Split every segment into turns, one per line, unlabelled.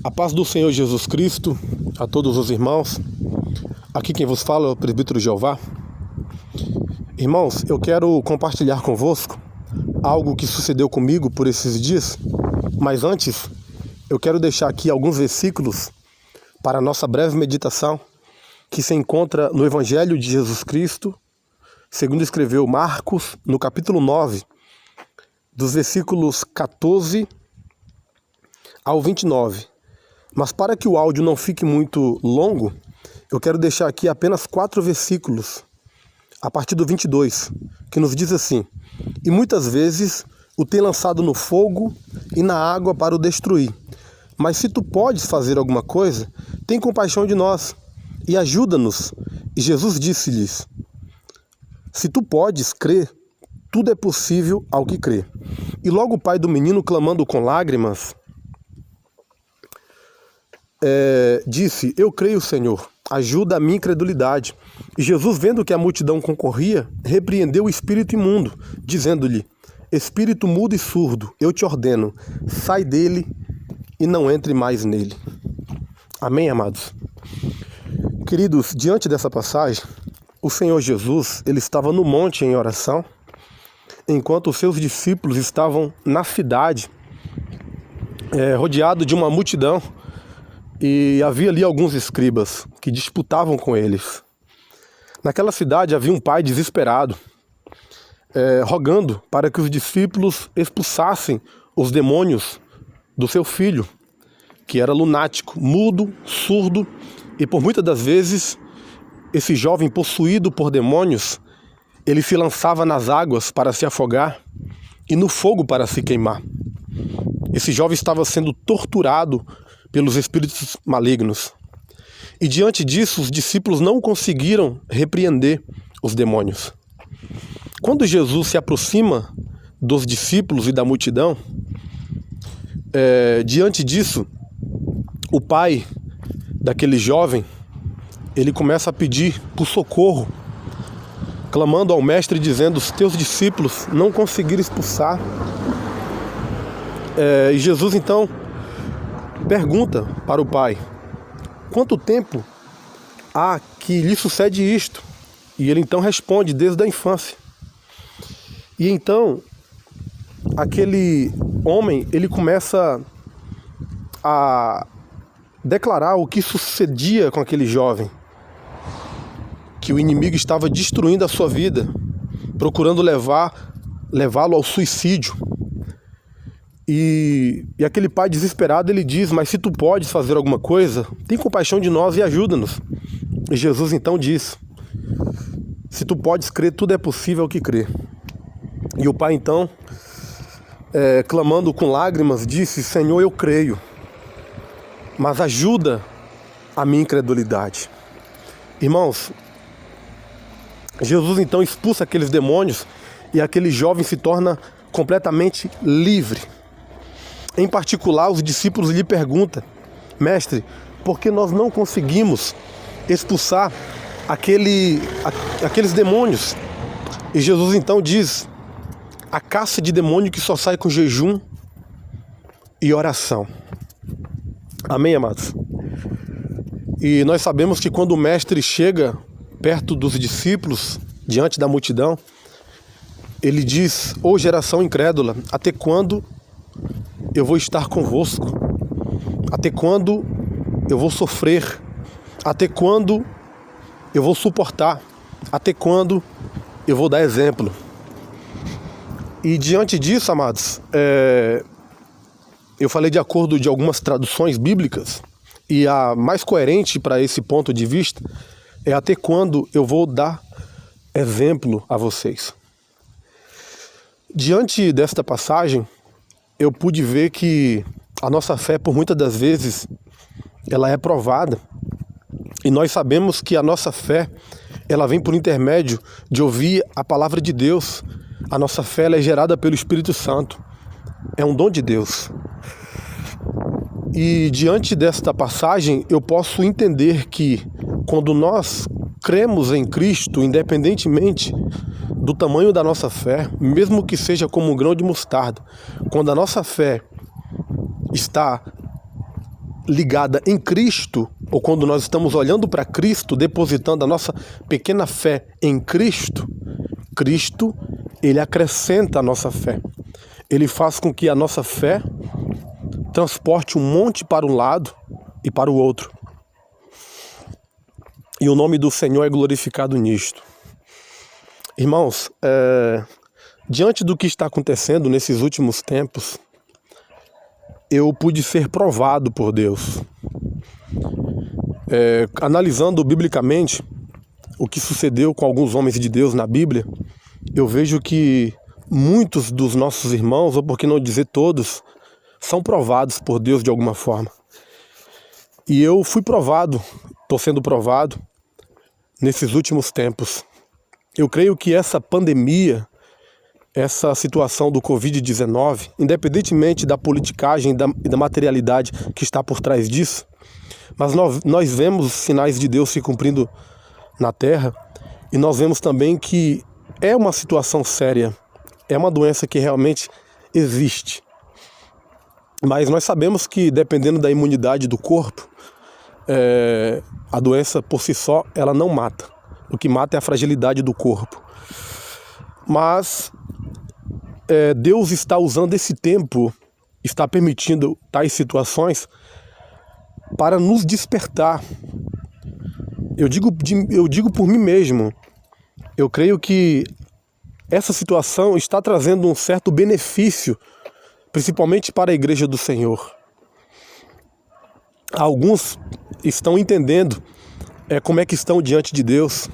A paz do Senhor Jesus Cristo a todos os irmãos. Aqui quem vos fala é o presbítero Jeová. Irmãos, eu quero compartilhar convosco algo que sucedeu comigo por esses dias, mas antes eu quero deixar aqui alguns versículos para a nossa breve meditação, que se encontra no Evangelho de Jesus Cristo, segundo escreveu Marcos, no capítulo 9, dos versículos 14 ao 29. Mas para que o áudio não fique muito longo, eu quero deixar aqui apenas 4 versículos, a partir do 22, que nos diz assim: E muitas vezes o tem lançado no fogo e na água para o destruir. Mas se tu podes fazer alguma coisa, tem compaixão de nós e ajuda-nos. E Jesus disse-lhes: Se tu podes crer, tudo é possível ao que crê. E logo o pai do menino, clamando com lágrimas, disse: Eu creio, Senhor, ajuda a minha incredulidade. E Jesus, vendo que a multidão concorria, repreendeu o espírito imundo, dizendo-lhe: Espírito mudo e surdo, eu te ordeno, sai dele e não entre mais nele. Amém, amados? Queridos, diante dessa passagem, o Senhor Jesus, ele estava no monte em oração, enquanto os seus discípulos estavam na cidade, rodeado de uma multidão, e havia ali alguns escribas que disputavam com eles. Naquela cidade havia um pai desesperado, rogando para que os discípulos expulsassem os demônios do seu filho, que era lunático, mudo, surdo, e por muitas das vezes esse jovem possuído por demônios, ele se lançava nas águas para se afogar e no fogo para se queimar. Esse jovem estava sendo torturado pelos espíritos malignos. E diante disso, os discípulos não conseguiram repreender os demônios. Quando Jesus se aproxima dos discípulos e da multidão, diante disso, o pai daquele jovem, ele começa a pedir por socorro, clamando ao mestre, dizendo: os teus discípulos não conseguiram expulsar. E Jesus então pergunta para o pai: quanto tempo há que lhe sucede isto? E ele então responde: desde a infância. E então aquele homem, ele começa a declarar o que sucedia com aquele jovem, que o inimigo estava destruindo a sua vida, procurando levá-lo ao suicídio. E aquele pai desesperado, ele diz: mas se tu podes fazer alguma coisa, tem compaixão de nós e ajuda-nos. E Jesus então diz: se tu podes crer, tudo é possível ao que crê. E o pai então, clamando com lágrimas, disse: Senhor, eu creio, mas ajuda a minha incredulidade. Irmãos, Jesus então expulsa aqueles demônios e aquele jovem se torna completamente livre. Em particular, os discípulos lhe perguntam: Mestre, por que nós não conseguimos expulsar aqueles demônios? E Jesus então diz: a caça de demônio que só sai com jejum e oração. Amém, amados? E nós sabemos que quando o mestre chega perto dos discípulos, diante da multidão, ele diz: ô geração incrédula, até quando eu vou estar convosco? Até quando eu vou sofrer? Até quando eu vou suportar? Até quando eu vou dar exemplo? E diante disso, amados, eu falei de acordo de algumas traduções bíblicas, e a mais coerente para esse ponto de vista é: até quando eu vou dar exemplo a vocês? Diante desta passagem, eu pude ver que a nossa fé, por muitas das vezes, ela é provada. E nós sabemos que a nossa fé, ela vem por intermédio de ouvir a palavra de Deus. A nossa fé, ela é gerada pelo Espírito Santo. É um dom de Deus. E diante desta passagem, eu posso entender que quando nós cremos em Cristo, independentemente do tamanho da nossa fé, mesmo que seja como um grão de mostarda, quando a nossa fé está ligada em Cristo, ou quando nós estamos olhando para Cristo, depositando a nossa pequena fé em Cristo, Cristo, ele acrescenta a nossa fé. Ele faz com que a nossa fé transporte um monte para um lado e para o outro. E o nome do Senhor é glorificado nisto. Irmãos, diante do que está acontecendo nesses últimos tempos, eu pude ser provado por Deus. Analisando biblicamente o que sucedeu com alguns homens de Deus na Bíblia, eu vejo que muitos dos nossos irmãos, ou por que não dizer todos, são provados por Deus de alguma forma. E eu fui provado, estou sendo provado nesses últimos tempos. Eu creio que essa pandemia, essa situação do Covid-19, independentemente da politicagem e da materialidade que está por trás disso, mas nós vemos os sinais de Deus se cumprindo na Terra, e nós vemos também que é uma situação séria, é uma doença que realmente existe. Mas nós sabemos que, dependendo da imunidade do corpo, a doença por si só, ela não mata. O que mata é a fragilidade do corpo. Mas Deus está usando esse tempo, está permitindo tais situações para nos despertar. Eu digo por mim mesmo, eu creio que essa situação está trazendo um certo benefício, principalmente para a Igreja do Senhor. Alguns estão entendendo como é que estão diante de Deus.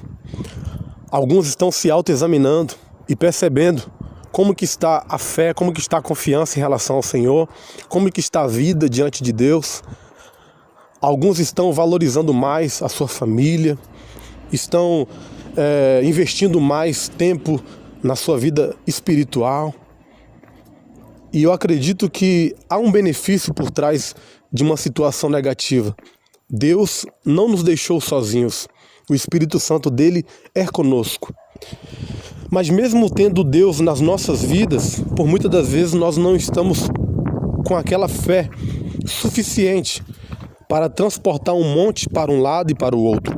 Alguns estão se autoexaminando e percebendo como que está a fé, como que está a confiança em relação ao Senhor, como que está a vida diante de Deus. Alguns estão valorizando mais a sua família, estão investindo mais tempo na sua vida espiritual. E eu acredito que há um benefício por trás de uma situação negativa. Deus não nos deixou sozinhos. O Espírito Santo dele é conosco. Mas mesmo tendo Deus nas nossas vidas, por muitas das vezes nós não estamos com aquela fé suficiente para transportar um monte para um lado e para o outro.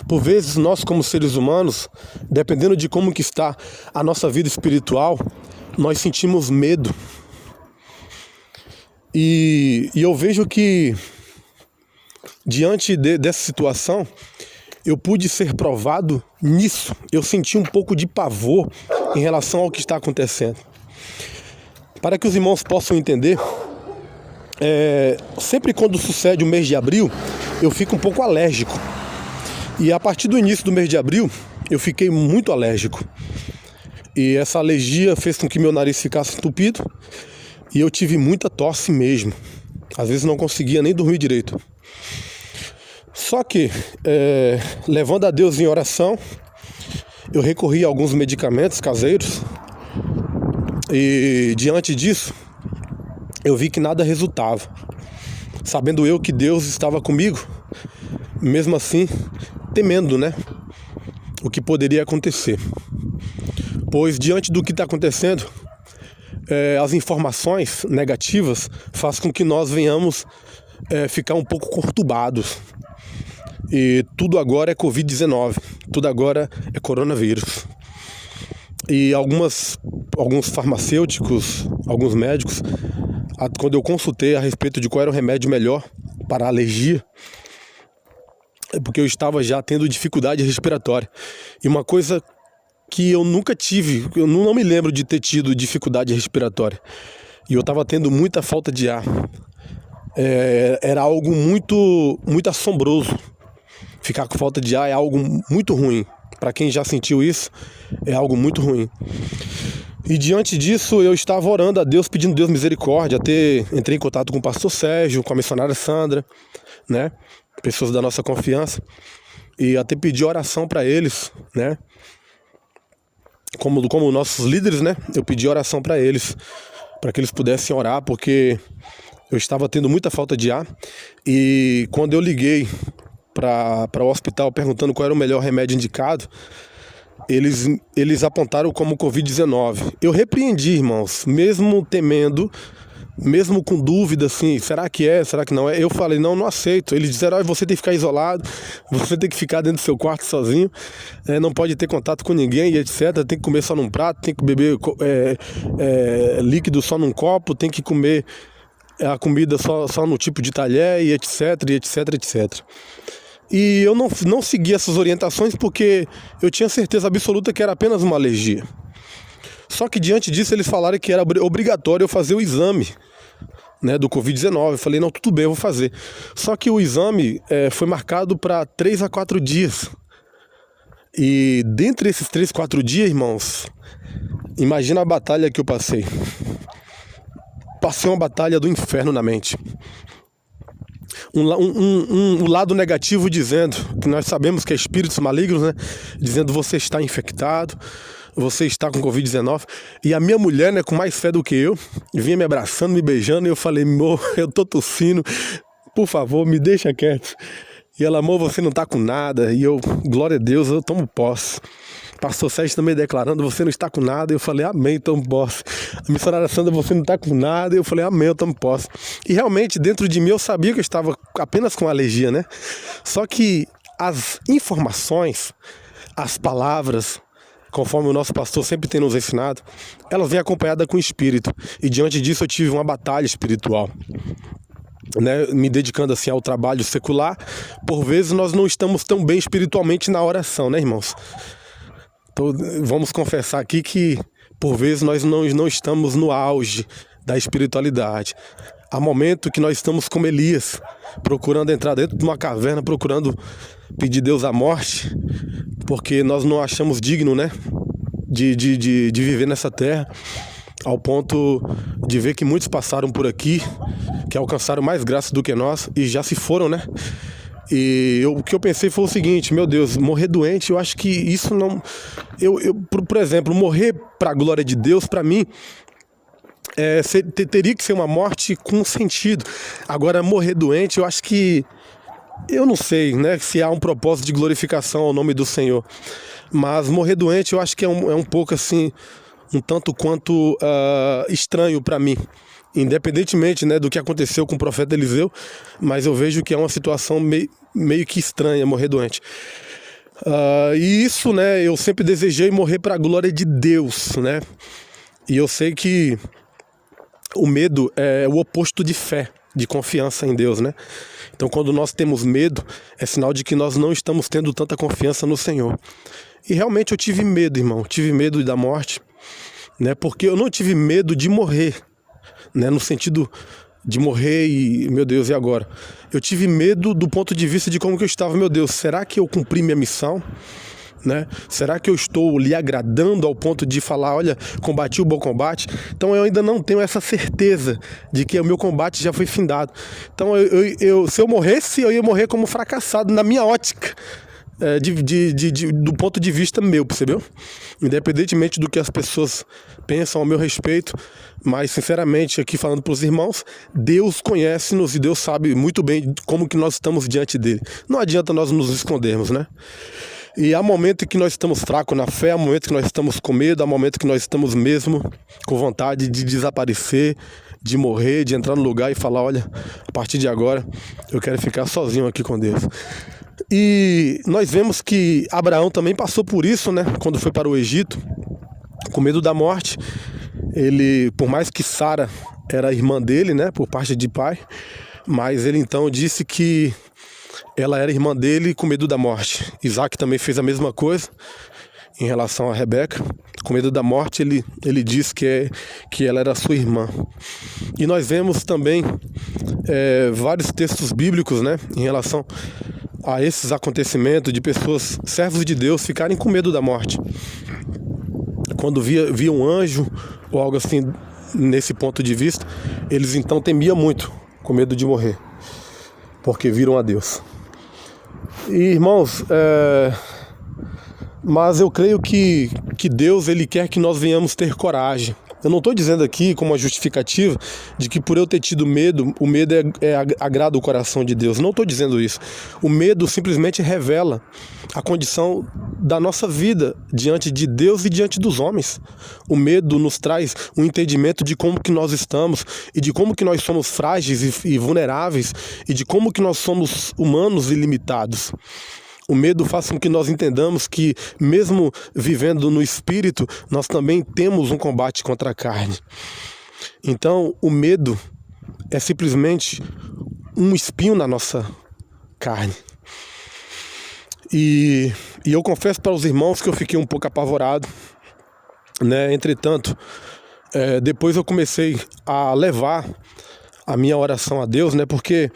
Por vezes nós, como seres humanos, dependendo de como que está a nossa vida espiritual, nós sentimos medo. E eu vejo que diante dessa situação, eu pude ser provado nisso. Eu senti um pouco de pavor em relação ao que está acontecendo. Para que os irmãos possam entender, sempre quando sucede o mês de abril, eu fico um pouco alérgico. E a partir do início do mês de abril, eu fiquei muito alérgico. E essa alergia fez com que meu nariz ficasse entupido e eu tive muita tosse mesmo. Às vezes não conseguia nem dormir direito. Só que, levando a Deus em oração, eu recorri a alguns medicamentos caseiros e diante disso, eu vi que nada resultava. Sabendo eu que Deus estava comigo, mesmo assim, temendo, o que poderia acontecer. Pois diante do que está acontecendo, as informações negativas fazem com que nós venhamos ficar um pouco conturbados. E tudo agora é Covid-19, tudo agora é coronavírus. E alguns farmacêuticos, alguns médicos, quando eu consultei a respeito de qual era o remédio melhor para a alergia, é porque eu estava já tendo dificuldade respiratória. E uma coisa que eu nunca tive, eu não me lembro de ter tido dificuldade respiratória. E eu estava tendo muita falta de ar. Era algo muito, muito assombroso. Ficar com falta de ar é algo muito ruim. Para quem já sentiu isso, é algo muito ruim. E diante disso, eu estava orando a Deus, pedindo a Deus misericórdia. Entrei em contato com o pastor Sérgio, com a missionária Sandra, pessoas da nossa confiança. E até pedi oração para eles, Como nossos líderes, eu pedi oração para eles, para que eles pudessem orar, porque eu estava tendo muita falta de ar. E quando eu liguei para o hospital perguntando qual era o melhor remédio indicado, eles apontaram como Covid-19. Eu repreendi, irmãos, mesmo temendo, mesmo com dúvida, assim, será que é, será que não é? Eu falei, não aceito. Eles disseram, você tem que ficar isolado, você tem que ficar dentro do seu quarto sozinho, não pode ter contato com ninguém e etc. Tem que comer só num prato, tem que beber líquido só num copo, tem que comer a comida só no tipo de talher e etc, e etc, etc. E eu não segui essas orientações porque eu tinha certeza absoluta que era apenas uma alergia. Só que diante disso eles falaram que era obrigatório eu fazer o exame, né, do Covid-19. Eu falei, não, tudo bem, eu vou fazer. Só que o exame foi marcado para 3 a 4 dias. E dentre esses 3, 4 dias, irmãos, imagina a batalha que eu passei. Passei uma batalha do inferno na mente. Um lado negativo dizendo, que nós sabemos que é espíritos malignos, né? Dizendo, você está infectado, você está com Covid-19. E a minha mulher, né, com mais fé do que eu, vinha me abraçando, me beijando, e eu falei, amor, eu tô tossindo, por favor, me deixa quieto. E ela, amor, você não tá com nada. E eu, glória a Deus, eu tomo posse. Pastor Sérgio também declarando, você não está com nada. Eu falei, amém, tomo posse. A missionária Sandra, você não está com nada. Eu falei, amém, eu tomo posse. E realmente, dentro de mim, eu sabia que eu estava apenas com alergia, né? Só que as informações, as palavras, conforme o nosso pastor sempre tem nos ensinado, elas vêm acompanhadas com o espírito. E diante disso eu tive uma batalha espiritual, né, me dedicando assim ao trabalho secular. Por vezes nós não estamos tão bem espiritualmente na oração, né, irmãos? Então, vamos confessar aqui que por vezes nós não estamos no auge da espiritualidade. Há momento que nós estamos como Elias, procurando entrar dentro de uma caverna, procurando pedir Deus a morte, porque nós não achamos digno, né, de viver nessa terra, ao ponto de ver que muitos passaram por aqui, que alcançaram mais graça do que nós e já se foram, né? E o que eu pensei foi o seguinte, meu Deus, morrer doente, eu acho que isso não... Por exemplo, morrer para a glória de Deus, para mim, teria que ser uma morte com sentido. Agora, morrer doente, eu acho que... Eu não sei, né, se há um propósito de glorificação ao nome do Senhor. Mas morrer doente, eu acho que é um pouco assim, um tanto quanto estranho para mim. Independentemente, né, do que aconteceu com o profeta Eliseu, mas eu vejo que é uma situação meio que estranha morrer doente. E isso, né, eu sempre desejei morrer para a glória de Deus, né? E eu sei que o medo é o oposto de fé, de confiança em Deus, né? Então, quando nós temos medo, é sinal de que nós não estamos tendo tanta confiança no Senhor. E realmente eu tive medo, irmão, tive medo da morte, né? Porque eu não tive medo de morrer, né, no sentido de morrer e, meu Deus, e agora? Eu tive medo do ponto de vista de como que eu estava, meu Deus, será que eu cumpri minha missão? Né? Será que eu estou lhe agradando ao ponto de falar, olha, combati o bom combate? Então eu ainda não tenho essa certeza de que o meu combate já foi findado. Então se eu morresse, eu ia morrer como fracassado na minha ótica. Do ponto de vista meu, percebeu? Independentemente do que as pessoas pensam ao meu respeito, mas sinceramente aqui falando para os irmãos, Deus conhece-nos e Deus sabe muito bem como que nós estamos diante dele. Não adianta nós nos escondermos, né? E há momento em que nós estamos fracos na fé, há momento que nós estamos com medo, há momento que nós estamos mesmo com vontade de desaparecer, de morrer, de entrar no lugar e falar, olha, a partir de agora eu quero ficar sozinho aqui com Deus. E nós vemos que Abraão também passou por isso, né? Quando foi para o Egito, com medo da morte. Ele, por mais que Sara era irmã dele, né, por parte de pai, mas ele então disse que ela era irmã dele com medo da morte. Isaac também fez a mesma coisa em relação a Rebeca. Com medo da morte, ele diz que ela era sua irmã. E nós vemos também vários textos bíblicos, né, em relação a esses acontecimentos de pessoas, servos de Deus, ficarem com medo da morte. Quando via um anjo ou algo assim, nesse ponto de vista, eles então temiam muito, com medo de morrer, porque viram a Deus. E, irmãos, mas eu creio que Deus, ele quer que nós venhamos ter coragem, Eu não estou dizendo aqui como uma justificativa de que por eu ter tido medo, o medo agrada o coração de Deus. Não estou dizendo isso. O medo simplesmente revela a condição da nossa vida diante de Deus e diante dos homens. O medo nos traz um entendimento de como que nós estamos e de como que nós somos frágeis e vulneráveis e de como que nós somos humanos e limitados. O medo faz com que nós entendamos que, mesmo vivendo no espírito, nós também temos um combate contra a carne. Então, o medo é simplesmente um espinho na nossa carne. E eu confesso para os irmãos que eu fiquei um pouco apavorado, né? Entretanto, depois eu comecei a levar a minha oração a Deus, né? Porque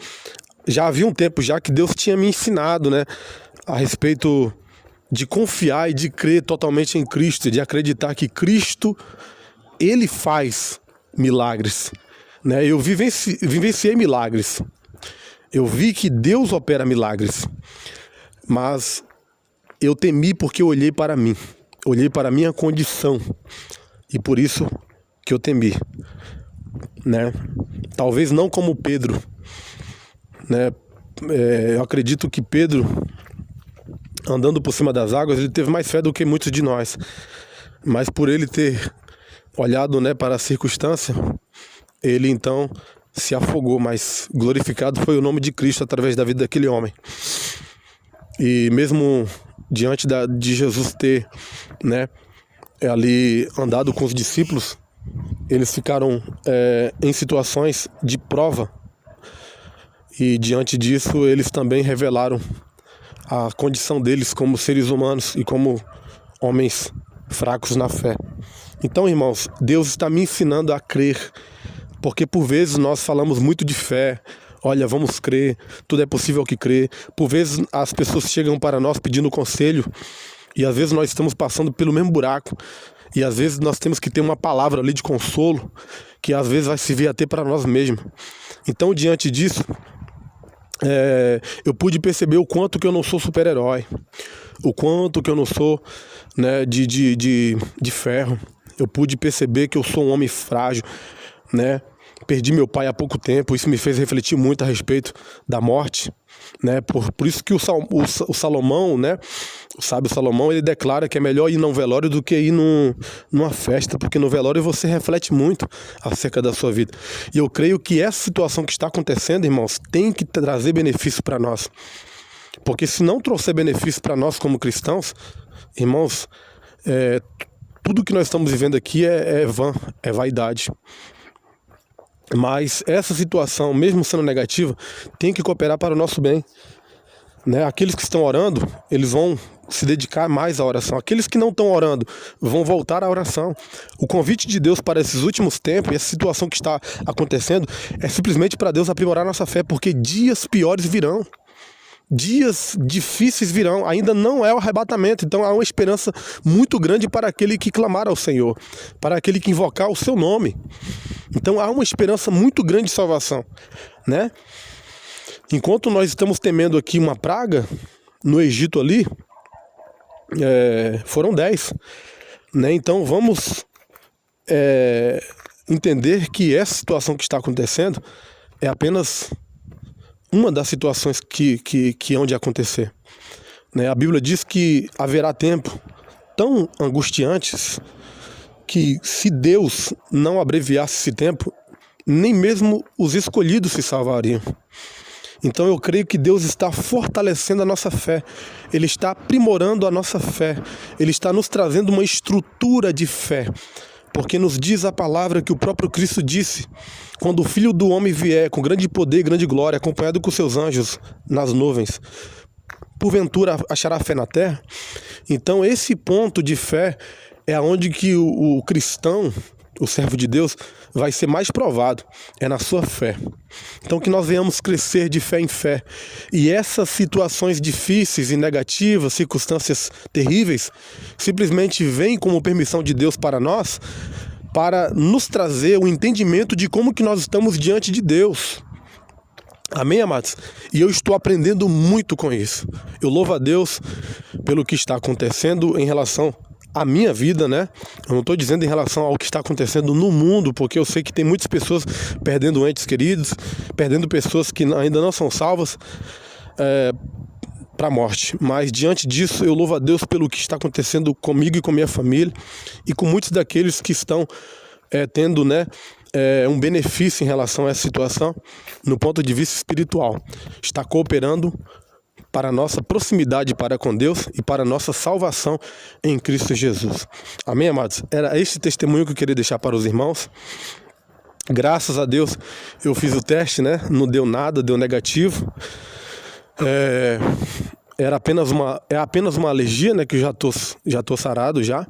já havia um tempo já que Deus tinha me ensinado, né, a respeito de confiar e de crer totalmente em Cristo, de acreditar que Cristo, Ele faz milagres, né? Eu vivenciei milagres, eu vi que Deus opera milagres, mas eu temi porque eu olhei para mim, olhei para a minha condição, e por isso que eu temi, né? Talvez não como Pedro, né? Eu acredito que Pedro, andando por cima das águas, ele teve mais fé do que muitos de nós. Mas por ele ter olhado, né, para a circunstância, ele então se afogou. Mas glorificado foi o nome de Cristo através da vida daquele homem. E mesmo diante de Jesus ter, né, ali andado com os discípulos, eles ficaram em situações de prova. E diante disso, eles também revelaram a condição deles como seres humanos e como homens fracos na fé. Então, irmãos, Deus está me ensinando a crer, porque por vezes nós falamos muito de fé. Olha, vamos crer, tudo é possível que crer. Por vezes as pessoas chegam para nós pedindo conselho e às vezes nós estamos passando pelo mesmo buraco e às vezes nós temos que ter uma palavra ali de consolo que às vezes vai servir até para nós mesmos. Então, diante disso, eu pude perceber o quanto que eu não sou super-herói, o quanto que eu não sou, né, de ferro. Eu pude perceber que eu sou um homem frágil, né? Perdi meu pai há pouco tempo, isso me fez refletir muito a respeito da morte, né? Por isso que o Salomão, né, o sábio Salomão, ele declara que é melhor ir num velório do que ir numa festa, porque no velório você reflete muito acerca da sua vida. E eu creio que essa situação que está acontecendo, irmãos, tem que trazer benefício para nós. Porque se não trouxer benefício para nós como cristãos, irmãos, tudo que nós estamos vivendo aqui é vã, é vaidade. Mas essa situação, mesmo sendo negativa, tem que cooperar para o nosso bem, né? Aqueles que estão orando, eles vão se dedicar mais à oração. Aqueles que não estão orando vão voltar à oração. O convite de Deus para esses últimos tempos, e essa situação que está acontecendo, é simplesmente para Deus aprimorar nossa fé, porque dias piores virão. Dias difíceis virão, ainda não é o arrebatamento, então há uma esperança muito grande para aquele que clamar ao Senhor, para aquele que invocar o seu nome. Então há uma esperança muito grande de salvação, né? Enquanto nós estamos temendo aqui uma praga, no Egito ali, foram 10, né? Então vamos entender que essa situação que está acontecendo é apenas uma das situações que hão de acontecer, né? A Bíblia diz que haverá tempo tão angustiantes que, se Deus não abreviasse esse tempo, nem mesmo os escolhidos se salvariam. Então eu creio que Deus está fortalecendo a nossa fé, Ele está aprimorando a nossa fé, Ele está nos trazendo uma estrutura de fé, porque nos diz a palavra que o próprio Cristo disse: quando o Filho do Homem vier com grande poder e grande glória, acompanhado com seus anjos nas nuvens, porventura achará fé na terra? Então esse ponto de fé é onde que o cristão, o servo de Deus, vai ser mais provado, é na sua fé. Então que nós venhamos crescer de fé em fé, e essas situações difíceis e negativas, circunstâncias terríveis, simplesmente vêm como permissão de Deus para nós, para nos trazer o entendimento de como que nós estamos diante de Deus. Amém, amados? E eu estou aprendendo muito com isso. Eu louvo a Deus pelo que está acontecendo em relação a minha vida, né? Eu não estou dizendo em relação ao que está acontecendo no mundo, porque eu sei que tem muitas pessoas perdendo entes queridos, perdendo pessoas que ainda não são salvas para a morte. Mas diante disso, eu louvo a Deus pelo que está acontecendo comigo e com minha família e com muitos daqueles que estão tendo, né, um benefício em relação a essa situação no ponto de vista espiritual. Está cooperando para a nossa proximidade para com Deus e para a nossa salvação em Cristo Jesus. Amém, amados? Era esse testemunho que eu queria deixar para os irmãos. Graças a Deus eu fiz o teste, né? Não deu nada, deu negativo. É apenas uma alergia, né? Que eu já tô sarado já.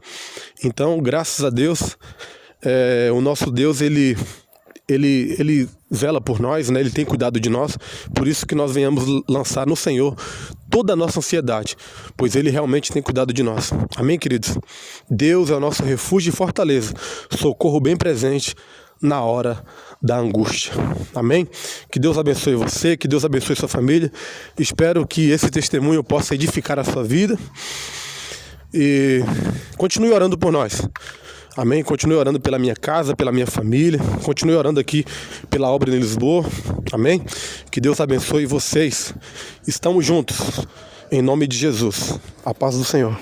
Então, graças a Deus, o nosso Deus, ele vela por nós, né? Ele tem cuidado de nós. Por isso que nós venhamos lançar no Senhor toda a nossa ansiedade, pois Ele realmente tem cuidado de nós. Amém, queridos? Deus é o nosso refúgio e fortaleza, socorro bem presente na hora da angústia. Amém? Que Deus abençoe você, que Deus abençoe sua família. Espero que esse testemunho possa edificar a sua vida. E continue orando por nós. Amém? Continue orando pela minha casa, pela minha família. Continue orando aqui pela obra em Lisboa. Amém? Que Deus abençoe vocês. Estamos juntos. Em nome de Jesus. A paz do Senhor.